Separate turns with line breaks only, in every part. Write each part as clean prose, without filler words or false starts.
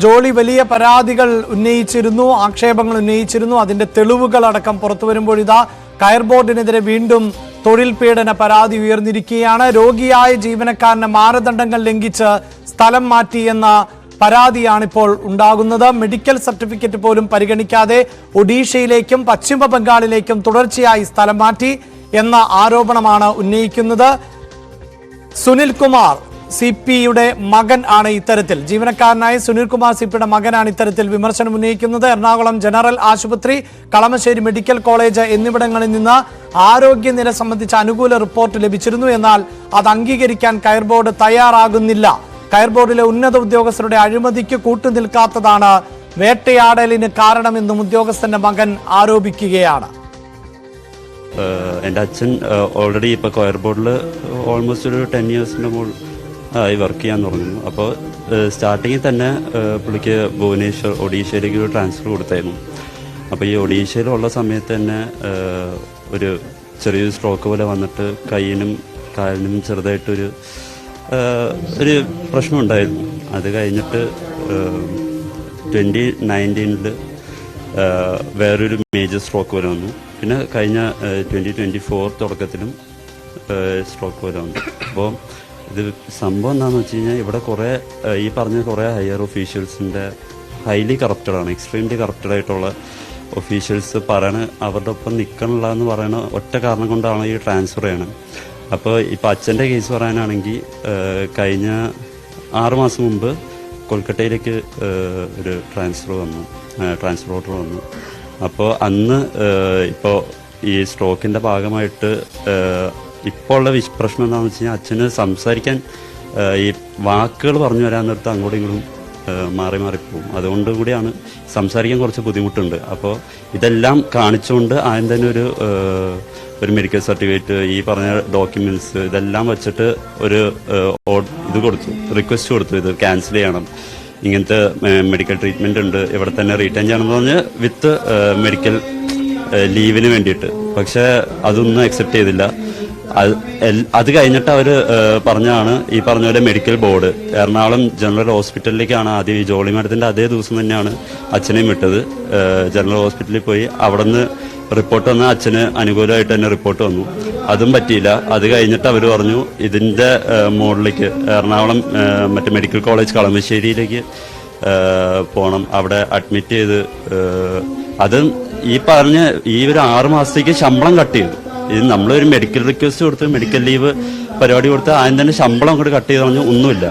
ജോളി വലിയ പരാതികൾ ഉന്നയിച്ചിരുന്നു, ആക്ഷേപങ്ങൾ ഉന്നയിച്ചിരുന്നു. അതിന്റെ തെളിവുകളടക്കം പുറത്തു വരുമ്പോൾ ഇതാ കയർ ബോർഡിനെതിരെ വീണ്ടും തൊഴിൽ പീഡന പരാതി ഉയർന്നിരിക്കുകയാണ്. രോഗിയായ ജീവനക്കാരന് മാനദണ്ഡങ്ങൾ ലംഘിച്ച് സ്ഥലം മാറ്റിയെന്ന പരാതിയാണിപ്പോൾ ഉണ്ടാകുന്നത്. മെഡിക്കൽ സർട്ടിഫിക്കറ്റ് പോലും പരിഗണിക്കാതെ ഒഡീഷയിലേക്കും പശ്ചിമ ബംഗാളിലേക്കും തുടർച്ചയായി സ്ഥലം മാറ്റി എന്ന ആരോപണമാണ് ഉന്നയിക്കുന്നത്. സുനിൽ കുമാർ CP-യുടെ മകൻ ആണ് ഇത്തരത്തിൽ, ജീവനക്കാരനായ സുനിൽ കുമാർ CP-യുടെ മകനാണ് ഇത്തരത്തിൽ വിമർശനം ഉന്നയിക്കുന്നത്. എറണാകുളം ജനറൽ ആശുപത്രി, കളമശ്ശേരി മെഡിക്കൽ കോളേജ് എന്നിവിടങ്ങളിൽ നിന്ന് ആരോഗ്യനില സംബന്ധിച്ച അനുകൂല റിപ്പോർട്ട് ലഭിച്ചിരുന്നു. എന്നാൽ അത് അംഗീകരിക്കാൻ കയർ ബോർഡ് തയ്യാറാകുന്നില്ല. കയർ ബോർഡിലെ ഉന്നത ഉദ്യോഗസ്ഥരുടെ അഴിമതിക്ക് കൂട്ടുനിൽക്കാത്തതാണ് വേട്ടയാടലിന് കാരണമെന്നും ഉദ്യോഗസ്ഥന്റെ മകൻ ആരോപിക്കുകയാണ്.
എൻ്റെ അച്ഛൻ ഓൾറെഡി ഇപ്പോൾ കയർ ബോർഡിൽ ഓൾമോസ്റ്റ് ഒരു 10 ഇയേഴ്സിൻ്റെ മുകളിൽ ആയി വർക്ക് ചെയ്യാൻ തുടങ്ങുന്നു. അപ്പോൾ സ്റ്റാർട്ടിങ്ങിൽ തന്നെ പുള്ളിക്ക് ഭുവനേശ്വർ ഒഡീഷയിലേക്ക് ഒരു ട്രാൻസ്ഫർ കൊടുത്തായിരുന്നു. അപ്പോൾ ഈ ഒഡീഷയിലുള്ള സമയത്ത് തന്നെ ഒരു ചെറിയൊരു സ്ട്രോക്ക് പോലെ വന്നിട്ട് കയ്യിനും കാലിനും ചെറുതായിട്ടൊരു പ്രശ്നമുണ്ടായിരുന്നു. അത് കഴിഞ്ഞിട്ട് 2019 വേറൊരു മേജർ സ്ട്രോക്ക് പോലെ വന്നു. പിന്നെ കഴിഞ്ഞ 2024 തുടക്കത്തിലും സ്ട്രോക്ക് പോലെ വന്നു. അപ്പോൾ ഇത് സംഭവം എന്താണെന്ന് വെച്ച് കഴിഞ്ഞാൽ ഇവിടെ കുറേ ഈ പറഞ്ഞ കുറേ ഹയർ ഒഫീഷ്യൽസിൻ്റെ ഹൈലി കറപ്റ്റഡാണ്, എക്സ്ട്രീംലി കറപ്റ്റഡായിട്ടുള്ള ഒഫീഷ്യൽസ് പറയണ അവരുടെ ഒപ്പം നിൽക്കണില്ല എന്ന് പറയുന്ന ഒറ്റ കാരണം കൊണ്ടാണ് ഈ ട്രാൻസ്ഫർ ചെയ്യണത്. അപ്പോൾ ഇപ്പോൾ അച്ഛൻ്റെ കേസ് പറയാനാണെങ്കിൽ കഴിഞ്ഞ 6 മാസം മുമ്പ് കൊൽക്കത്തയിലേക്ക് ഒരു ട്രാൻസ്ഫർ ഓർഡർ വന്നു. അപ്പോൾ അന്ന് ഇപ്പോൾ ഈ സ്ട്രോക്കിൻ്റെ ഭാഗമായിട്ട് ഇപ്പോൾ ഉള്ള പ്രശ്നം എന്താണെന്ന് വെച്ച് കഴിഞ്ഞാൽ അച്ഛന് സംസാരിക്കാൻ ഈ വാക്കുകൾ പറഞ്ഞു വരാൻ നേരത്ത് അങ്ങോട്ടും ഇങ്ങോട്ടും മാറിപ്പോവും. അതുകൊണ്ട് കൂടിയാണ് സംസാരിക്കാൻ കുറച്ച് ബുദ്ധിമുട്ടുണ്ട്. അപ്പോൾ ഇതെല്ലാം കാണിച്ചുകൊണ്ട് ആദ്യം തന്നെ ഒരു മെഡിക്കൽ സർട്ടിഫിക്കറ്റ്, ഈ പറഞ്ഞ ഡോക്യുമെൻറ്റ്സ് ഇതെല്ലാം വെച്ചിട്ട് ഒരു റിക്വസ്റ്റ് കൊടുത്തു, ഇത് ക്യാൻസൽ ചെയ്യണം, ഇങ്ങനത്തെ മെഡിക്കൽ ട്രീറ്റ്മെൻ്റ് ഉണ്ട്, ഇവിടെ തന്നെ റീറ്റേൺ ചെയ്യണമെന്ന് പറഞ്ഞ് വിത്ത് മെഡിക്കൽ ലീവിന് വേണ്ടിയിട്ട്. പക്ഷേ അതൊന്നും അക്സെപ്റ്റ് ചെയ്തില്ല. അത് കഴിഞ്ഞിട്ട് അവർ പറഞ്ഞാണ് ഈ പറഞ്ഞ പോലെ മെഡിക്കൽ ബോർഡ് എറണാകുളം ജനറൽ ഹോസ്പിറ്റലിലേക്കാണ് ആദ്യം ഈ ജോളി മാഡത്തിൻ്റെ അതേ ദിവസം തന്നെയാണ് അച്ഛനെയും വിട്ടത്. ജനറൽ ഹോസ്പിറ്റലിൽ പോയി അവിടെ നിന്ന് റിപ്പോർട്ട് വന്നാൽ അച്ഛന് അനുകൂലമായിട്ട് തന്നെ റിപ്പോർട്ട് വന്നു. അതും പറ്റിയില്ല. അത് കഴിഞ്ഞിട്ട് അവർ പറഞ്ഞു ഇതിൻ്റെ മുകളിലേക്ക് എറണാകുളം മറ്റേ മെഡിക്കൽ കോളേജ് കളമശ്ശേരിയിലേക്ക് പോകണം, അവിടെ അഡ്മിറ്റ് ചെയ്ത് അത് ഈ പറഞ്ഞ ഈ ഒരു 6 മാസത്തേക്ക് ശമ്പളം കട്ട് ചെയ്തു. ഇത് നമ്മളൊരു മെഡിക്കൽ റിക്വസ്റ്റ് കൊടുത്ത് മെഡിക്കൽ ലീവ് പരിപാടി കൊടുത്ത് ആദ്യം തന്നെ ശമ്പളം അങ്ങോട്ട് കട്ട് ചെയ്ത് പറഞ്ഞു ഒന്നുമില്ല.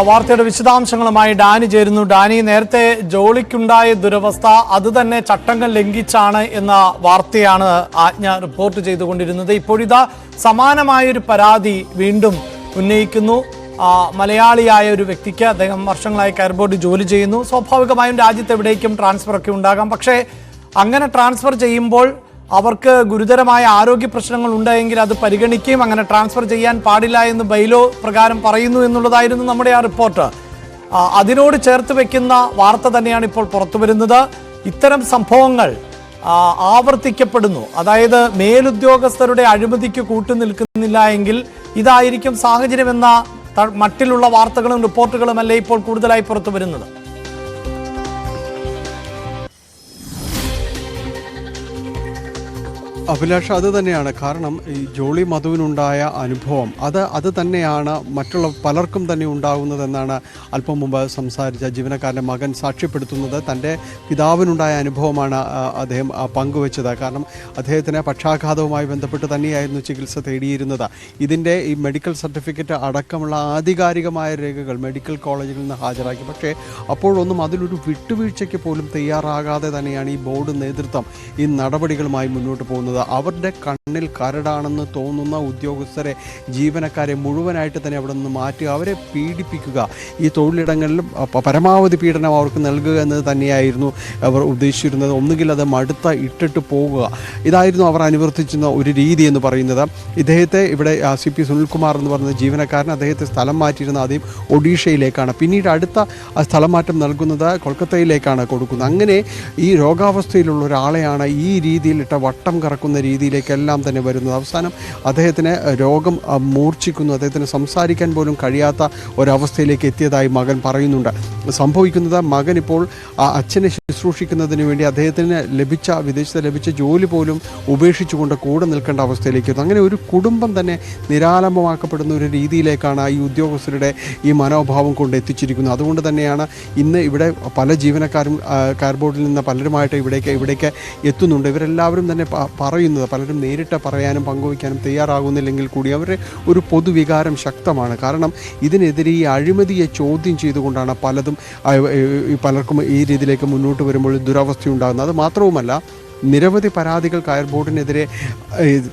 വാർത്തയുടെ വിശദാംശങ്ങളുമായി ഡാനി ചേരുന്നു. ഡാനി, നേരത്തെ ജോളിക്കുണ്ടായ ദുരവസ്ഥ അത് തന്നെ ചട്ടങ്ങൾ ലംഘിച്ചാണ് എന്ന വാർത്തയാണ് ആജ്ഞ റിപ്പോർട്ട് ചെയ്തുകൊണ്ടിരുന്നത്. ഇപ്പോഴിതാ സമാനമായൊരു പരാതി വീണ്ടും ഉന്നയിക്കുന്നു. മലയാളിയായ ഒരു വ്യക്തിക്ക്, അദ്ദേഹം വർഷങ്ങളായി കയർ ബോർഡ് ജോലി ചെയ്യുന്നു. സ്വാഭാവികമായും രാജ്യത്ത് എവിടേക്കും ട്രാൻസ്ഫർ ഒക്കെ ഉണ്ടാകാം. പക്ഷേ അങ്ങനെ ട്രാൻസ്ഫർ ചെയ്യുമ്പോൾ അവർക്ക് ഗുരുതരമായ ആരോഗ്യ പ്രശ്നങ്ങൾ ഉണ്ടായെങ്കിൽ അത് പരിഗണിക്കുകയും അങ്ങനെ ട്രാൻസ്ഫർ ചെയ്യാൻ പാടില്ല എന്ന് ബൈലോ പ്രകാരം പറയുന്നു എന്നുള്ളതായിരുന്നു നമ്മുടെ ആ റിപ്പോർട്ട്. അതിനോട് ചേർത്ത് വെക്കുന്ന വാർത്ത തന്നെയാണ് ഇപ്പോൾ പുറത്തു വരുന്നത്. ഇത്തരം സംഭവങ്ങൾ ആവർത്തിക്കപ്പെടുന്നു, അതായത് മേലുദ്യോഗസ്ഥരുടെ അഴിമതിക്ക് കൂട്ടുനിൽക്കുന്നില്ല എങ്കിൽ ഇതായിരിക്കും സാഹചര്യമെന്ന മട്ടിലുള്ള വാർത്തകളും റിപ്പോർട്ടുകളുമല്ലേ ഇപ്പോൾ കൂടുതലായി പുറത്തു വരുന്നത്.
അഭിലാഷ്, അത് തന്നെയാണ് കാരണം. ഈ ജോളി മധുവിനുണ്ടായ അനുഭവം അത് തന്നെയാണ് മറ്റുള്ള പലർക്കും തന്നെ ഉണ്ടാകുന്നതെന്നാണ് അല്പം മുമ്പ് സംസാരിച്ച ജീവനക്കാരൻ്റെ മകൻ സാക്ഷ്യപ്പെടുത്തുന്നത്. തൻ്റെ പിതാവിനുണ്ടായ അനുഭവമാണ് അദ്ദേഹം പങ്കുവച്ചത്. കാരണം അദ്ദേഹത്തിന് പക്ഷാഘാതവുമായി ബന്ധപ്പെട്ട് തന്നെയായിരുന്നു ചികിത്സ തേടിയിരുന്നത്. ഇതിൻ്റെ ഈ മെഡിക്കൽ സർട്ടിഫിക്കറ്റ് അടക്കമുള്ള ആധികാരികമായ രേഖകൾ മെഡിക്കൽ കോളേജിൽ നിന്ന് ഹാജരാക്കി. പക്ഷേ അപ്പോഴൊന്നും അതിലൊരു വിട്ടുവീഴ്ചയ്ക്ക് പോലും തയ്യാറാകാതെ തന്നെയാണ് ഈ ബോർഡ് നേതൃത്വം ഈ നടപടികളുമായി മുന്നോട്ട് പോകുന്നത്. അവരുടെ കണ്ണിൽ കരടാണെന്ന് തോന്നുന്ന ഉദ്യോഗസ്ഥരെ, ജീവനക്കാരെ മുഴുവനായിട്ട് തന്നെ അവിടെ നിന്ന് മാറ്റുക, അവരെ പീഡിപ്പിക്കുക, ഈ തൊഴിലിടങ്ങളിലും പരമാവധി പീഡനം അവർക്ക് നൽകുക എന്നത് തന്നെയായിരുന്നു അവർ ഉദ്ദേശിച്ചിരുന്നത്. ഒന്നുകിൽ അത് ഇട്ടിട്ട് പോകുക, ഇതായിരുന്നു അവർ അനുവർത്തിച്ചിരുന്ന ഒരു രീതി എന്ന് പറയുന്നത്. ഇദ്ദേഹത്തെ ഇവിടെ CP സുനിൽകുമാർ എന്ന് പറയുന്ന ജീവനക്കാരൻ അദ്ദേഹത്തെ സ്ഥലം മാറ്റിയിരുന്ന ആദ്യം ഒഡീഷയിലേക്കാണ്, പിന്നീട് അടുത്ത സ്ഥലം മാറ്റം നൽകുന്നത് കൊൽക്കത്തയിലേക്കാണ് കൊടുക്കുന്നത്. അങ്ങനെ ഈ രോഗാവസ്ഥയിലുള്ള ഒരാളെയാണ് ഈ രീതിയിലിട്ട വട്ടം കറക്കുന്ന തളർത്തുന്ന രീതിയിലേക്കെല്ലാം തന്നെ വരുന്നത്. അവസാനം അദ്ദേഹത്തിന് രോഗം മൂർച്ഛിക്കുന്നു, അദ്ദേഹത്തിന് സംസാരിക്കാൻ പോലും കഴിയാത്ത ഒരവസ്ഥയിലേക്ക് എത്തിയതായി മകൻ പറയുന്നുണ്ട്. സംഭവിക്കുന്നത് മകൻ ഇപ്പോൾ അച്ഛനെ ശുശ്രൂഷിക്കുന്നതിന് വേണ്ടി അദ്ദേഹത്തിന് വിദേശത്ത് ലഭിച്ച ജോലി പോലും ഉപേക്ഷിച്ചുകൊണ്ട് കൂടെ നിൽക്കേണ്ട അവസ്ഥയിലേക്ക് എത്തുന്നു. അങ്ങനെ ഒരു കുടുംബം തന്നെ നിരാലംബമാക്കപ്പെടുന്ന ഒരു രീതിയിലേക്കാണ് ഈ ഉദ്യോഗസ്ഥരുടെ ഈ മനോഭാവം കൊണ്ട് എത്തിച്ചിരിക്കുന്നത്. അതുകൊണ്ട് തന്നെയാണ് ഇന്ന് ഇവിടെ പല ജീവനക്കാരും കയർ ബോർഡിൽ നിന്ന് പലരുമായിട്ട് ഇവിടേക്ക് എത്തുന്നുണ്ട്. ഇവരെല്ലാവരും തന്നെ പറയുന്നത്, പലരും നേരിട്ട് പറയാനും പങ്കുവയ്ക്കാനും തയ്യാറാകുന്നില്ലെങ്കിൽ കൂടി അവരുടെ ഒരു പൊതുവികാരം ശക്തമാണ്. കാരണം ഇതിനെതിരെ ഈ അഴിമതിയെ ചോദ്യം ചെയ്തുകൊണ്ടാണ് പലർക്കും ഈ രീതിയിലേക്ക് മുന്നോട്ട് വരുമ്പോൾ ദുരവസ്ഥയുണ്ടാകുന്നത്. അത് മാത്രവുമല്ല, നിരവധി പരാതികൾ കയർ ബോർഡിനെതിരെ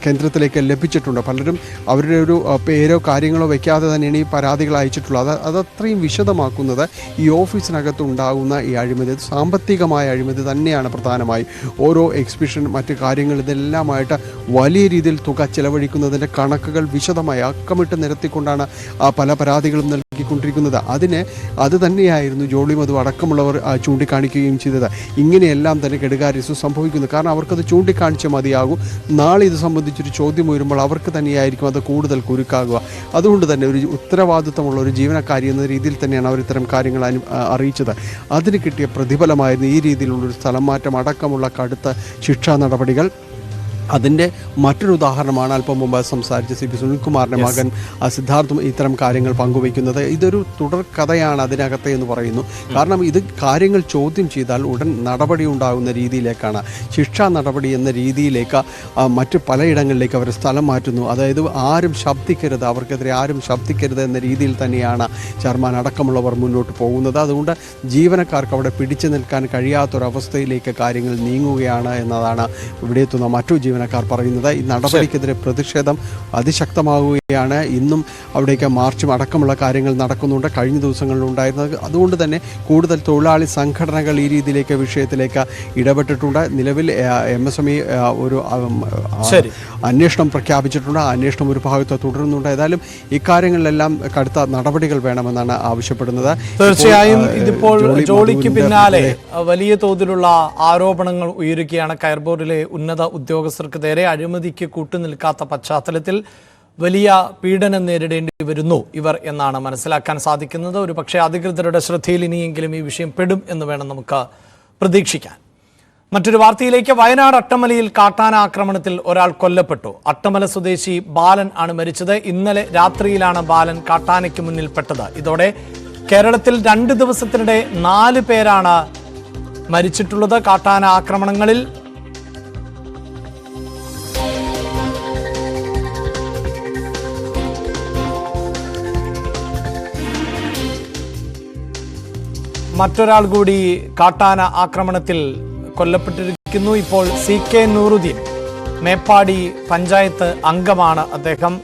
കേന്ദ്രത്തിലേക്ക് ലഭിച്ചിട്ടുണ്ട്. പലരും അവരുടെ ഒരു പേരോ കാര്യങ്ങളോ വയ്ക്കാതെ തന്നെയാണ് ഈ പരാതികൾ അയച്ചിട്ടുള്ളത്. അതത്രയും വിശദമാക്കുന്നത് ഈ ഓഫീസിനകത്ത് ഉണ്ടാകുന്ന ഈ അഴിമതി, സാമ്പത്തികമായ അഴിമതി തന്നെയാണ് പ്രധാനമായും. ഓരോ എക്സിബിഷൻ മറ്റ് കാര്യങ്ങൾ ഇതെല്ലാമായിട്ട് വലിയ രീതിയിൽ തുക ചെലവഴിക്കുന്നതിൻ്റെ കണക്കുകൾ വിശദമായി അക്കമിട്ട് നിരത്തിക്കൊണ്ടാണ് പല പരാതികളും നൽകിക്കൊണ്ടിരിക്കുന്നത്. അത് തന്നെയായിരുന്നു ജോളി മധു അടക്കമുള്ളവർ ചൂണ്ടിക്കാണിക്കുകയും ചെയ്തത്. ഇങ്ങനെയെല്ലാം തന്നെ കെടുകാര്യസ്ഥ സംഭവിക്കുന്നു. കാരണം അവർക്കത് ചൂണ്ടിക്കാണിച്ച് മതിയാകും. നാളെ ഇത് സംബന്ധിച്ചൊരു ചോദ്യം ഉയരുമ്പോൾ അവർക്ക് തന്നെയായിരിക്കും അത് കൂടുതൽ കുരുക്കാകുക. അതുകൊണ്ട് തന്നെ ഒരു ഉത്തരവാദിത്തമുള്ള ഒരു ജീവനക്കാരി എന്ന രീതിയിൽ തന്നെയാണ് അവർ ഇത്തരം കാര്യങ്ങൾ അറിയിച്ചത്. അതിന് കിട്ടിയ പ്രതിഫലമായിരുന്നു ഈ രീതിയിലുള്ളൊരു സ്ഥലം മാറ്റം അടക്കമുള്ള കടുത്ത ശിക്ഷാ നടപടികൾ. അതിൻ്റെ മറ്റൊരു ഉദാഹരണമാണ് അല്പം മുമ്പ് സംസാരിച്ച CP സുനിൽകുമാറിൻ്റെ മകൻ സിദ്ധാർത്ഥും ഇത്തരം കാര്യങ്ങൾ പങ്കുവയ്ക്കുന്നത്. ഇതൊരു തുടർ കഥയാണ് അതിനകത്തെ എന്ന് പറയുന്നു. കാരണം ഇത് കാര്യങ്ങൾ ചോദ്യം ചെയ്താൽ ഉടൻ നടപടി ഉണ്ടാകുന്ന രീതിയിലേക്കാണ്, ശിക്ഷാ നടപടി എന്ന രീതിയിലേക്ക് മറ്റ് പലയിടങ്ങളിലേക്ക് അവർ സ്ഥലം മാറ്റുന്നു. അതായത് ആരും ശബ്ദിക്കരുത്, അവർക്കെതിരെ ആരും ശബ്ദിക്കരുത് എന്ന രീതിയിൽ തന്നെയാണ് ചെയർമാൻ അടക്കമുള്ളവർ മുന്നോട്ട് പോകുന്നത്. അതുകൊണ്ട് ജീവനക്കാർക്ക് അവിടെ പിടിച്ചു നിൽക്കാൻ കഴിയാത്തൊരവസ്ഥയിലേക്ക് കാര്യങ്ങൾ നീങ്ങുകയാണ് എന്നതാണ് ഇവിടെ എത്തുന്ന മറ്റു ജീവനക്കാർ പറയുന്നത്. ഈ നടപടിക്കെതിരെ പ്രതിഷേധം അതിശക്തമാവുകയാണ്. ഇന്നും അവിടേക്ക് മാർച്ചും അടക്കമുള്ള കാര്യങ്ങൾ നടക്കുന്നുണ്ട്, കഴിഞ്ഞ ദിവസങ്ങളിലുണ്ടായിരുന്നത്. അതുകൊണ്ട് തന്നെ കൂടുതൽ തൊഴിലാളി സംഘടനകൾ ഈ രീതിയിലേക്ക് വിഷയത്തിലേക്ക് ഇടപെട്ടിട്ടുണ്ട്. നിലവിൽ MSME ഒരു അന്വേഷണം പ്രഖ്യാപിച്ചിട്ടുണ്ട്. അന്വേഷണം ഒരു ഭാഗത്ത് തുടരുന്നുണ്ട്. ഏതായാലും ഇക്കാര്യങ്ങളിലെല്ലാം കടുത്ത നടപടികൾ വേണമെന്നാണ് ആവശ്യപ്പെടുന്നത്.
തീർച്ചയായും ഇതിപ്പോൾ ജോളിക്ക് പിന്നാലെ വലിയ തോതിലുള്ള ആരോപണങ്ങൾ ഉയരുകയാണ്. കയർ ബോർഡിലെ ഉന്നത ഉദ്യോഗസ്ഥർക്ക് നേരെ അഴിമതിക്ക് കൂട്ടുനിൽക്കാത്ത പശ്ചാത്തലത്തിൽ വലിയ പീഡനം നേരിടേണ്ടി വരുന്നു ഇവർ എന്നാണ് മനസ്സിലാക്കാൻ സാധിക്കുന്നത്. ഒരു പക്ഷേ അധികൃതരുടെ ശ്രദ്ധയിൽ ഇനിയെങ്കിലും ഈ വിഷയം പെടും എന്ന് വേണം നമുക്ക് പ്രതീക്ഷിക്കാൻ. മറ്റൊരു വാർത്തയിലേക്ക്. വയനാട് അട്ടമലയിൽ കാട്ടാന ആക്രമണത്തിൽ ഒരാൾ കൊല്ലപ്പെട്ടു. അട്ടമല സ്വദേശി ബാലൻ ആണ് മരിച്ചത്. ഇന്നലെ രാത്രിയിലാണ് ബാലൻ കാട്ടാനയ്ക്ക് മുന്നിൽപ്പെട്ടത്. ഇതോടെ കേരളത്തിൽ 2 ദിവസത്തിനിടെ 4 പേരാണ് മരിച്ചിട്ടുള്ളത് കാട്ടാന ആക്രമണങ്ങളിൽ. മറ്റൊരാൾ കൂടി കാട്ടാന ആക്രമണത്തിൽ കൊല്ലപ്പെട്ടിരിക്കുന്നു. ഇപ്പോൾ CK നൂറുദ്ദീൻ മേപ്പാടി പഞ്ചായത്ത് അംഗമാണ് അദ്ദേഹം.